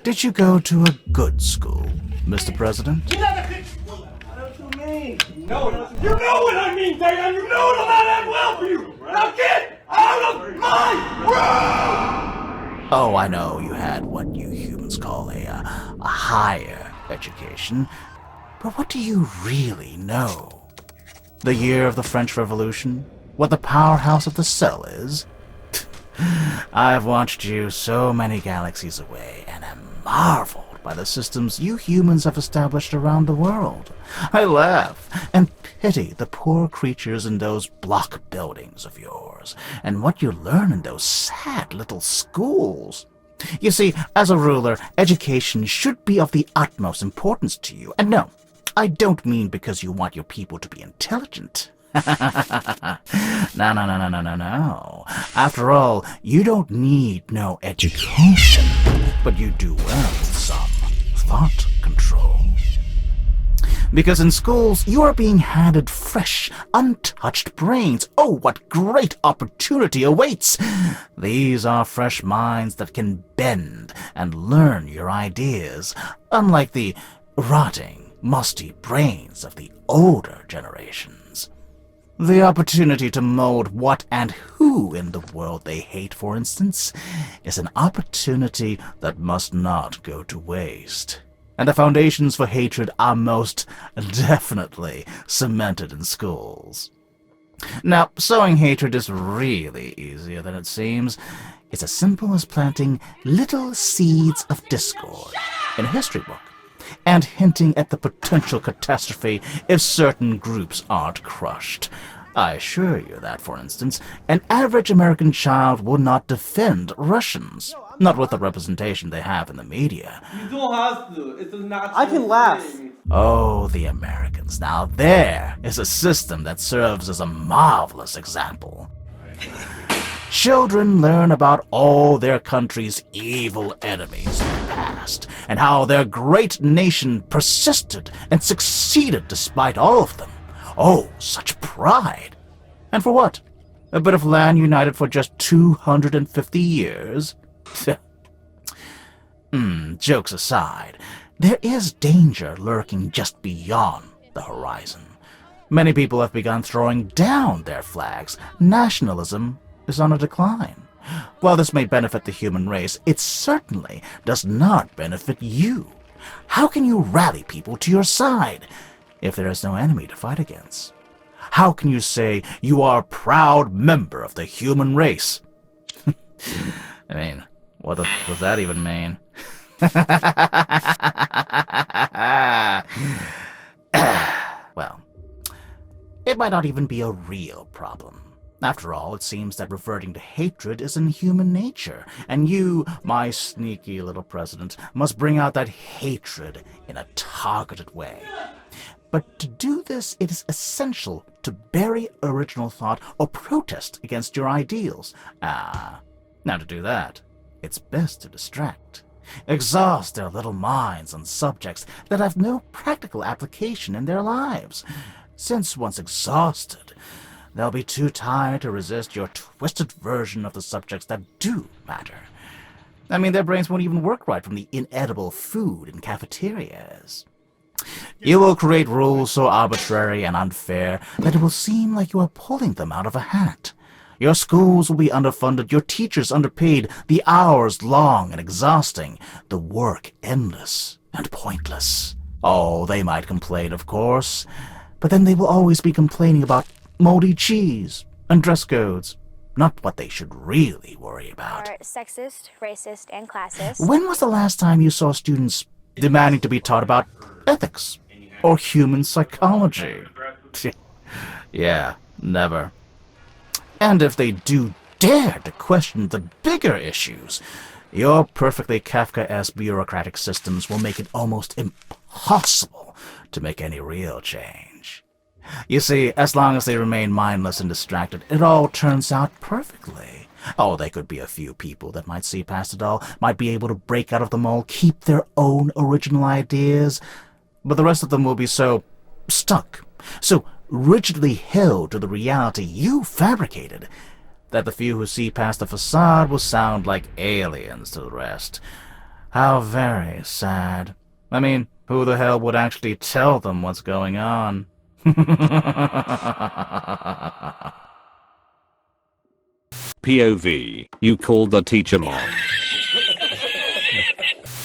Did you go to a good school, Mr. President? What do you mean? No, you know what I mean, Tran! You know it'll not end well for you! Now get out of my room! Oh, I know you had what you humans call a higher education, but what do you really know? The year of the French Revolution? What the powerhouse of the cell is? I've watched you so many galaxies away and am marveled by the systems you humans have established around the world. I laugh and pity the poor creatures in those block buildings of yours, and what you learn in those sad little schools. You see, as a ruler, education should be of the utmost importance to you. And no, I don't mean because you want your people to be intelligent. No. After all, you don't need no education, but you do well with some thought control. Because in schools, you are being handed fresh, untouched brains. Oh, what great opportunity awaits! These are fresh minds that can bend and learn your ideas, unlike the rotting, musty brains of the older generations. The opportunity to mold what and who in the world they hate, for instance, is an opportunity that must not go to waste. And the foundations for hatred are most definitely cemented in schools. Now, sowing hatred is really easier than it seems. It's as simple as planting little seeds of discord in a history book, and hinting at the potential catastrophe if certain groups aren't crushed. I assure you that, for instance, an average American child will not defend Russians, not with the representation they have in the media. You don't have to. It's a natural I can laugh. thing. Oh, the Americans. Now there is a system that serves as a marvelous example. Children learn about all their country's evil enemies in the past, and how their great nation persisted and succeeded despite all of them. Oh, such pride! And for what? A bit of land united for just 250 years? Jokes aside, there is danger lurking just beyond the horizon. Many people have begun throwing down their flags. Nationalism is on a decline. While this may benefit the human race, it certainly does not benefit you. How can you rally people to your side if there is no enemy to fight against? How can you say you are a proud member of the human race? I mean, what does that even mean? Well, it might not even be a real problem. After all, it seems that reverting to hatred is in human nature, and you, my sneaky little president, must bring out that hatred in a targeted way. But to do this, it is essential to bury original thought or protest against your ideals. Now to do that, it's best to distract. Exhaust their little minds on subjects that have no practical application in their lives. Since once exhausted, they'll be too tired to resist your twisted version of the subjects that do matter. I mean, their brains won't even work right from the inedible food in cafeterias. You will create rules so arbitrary and unfair that it will seem like you are pulling them out of a hat. Your schools will be underfunded, your teachers underpaid, the hours long and exhausting, the work endless and pointless. Oh, they might complain, of course, but then they will always be complaining about moldy cheese and dress codes, not what they should really worry about. Are sexist, racist, and classist. When was the last time you saw students demanding to be taught about ethics or human psychology? Yeah, never. And if they do dare to question the bigger issues, your perfectly Kafkaesque bureaucratic systems will make it almost impossible to make any real change. You see, as long as they remain mindless and distracted, it all turns out perfectly. Oh, there could be a few people that might see past it all, might be able to break out of the mold, keep their own original ideas, but the rest of them will be so stuck, so rigidly held to the reality you fabricated, that the few who see past the facade will sound like aliens to the rest. How very sad. I mean, who the hell would actually tell them what's going on? POV, you called the teacher mom.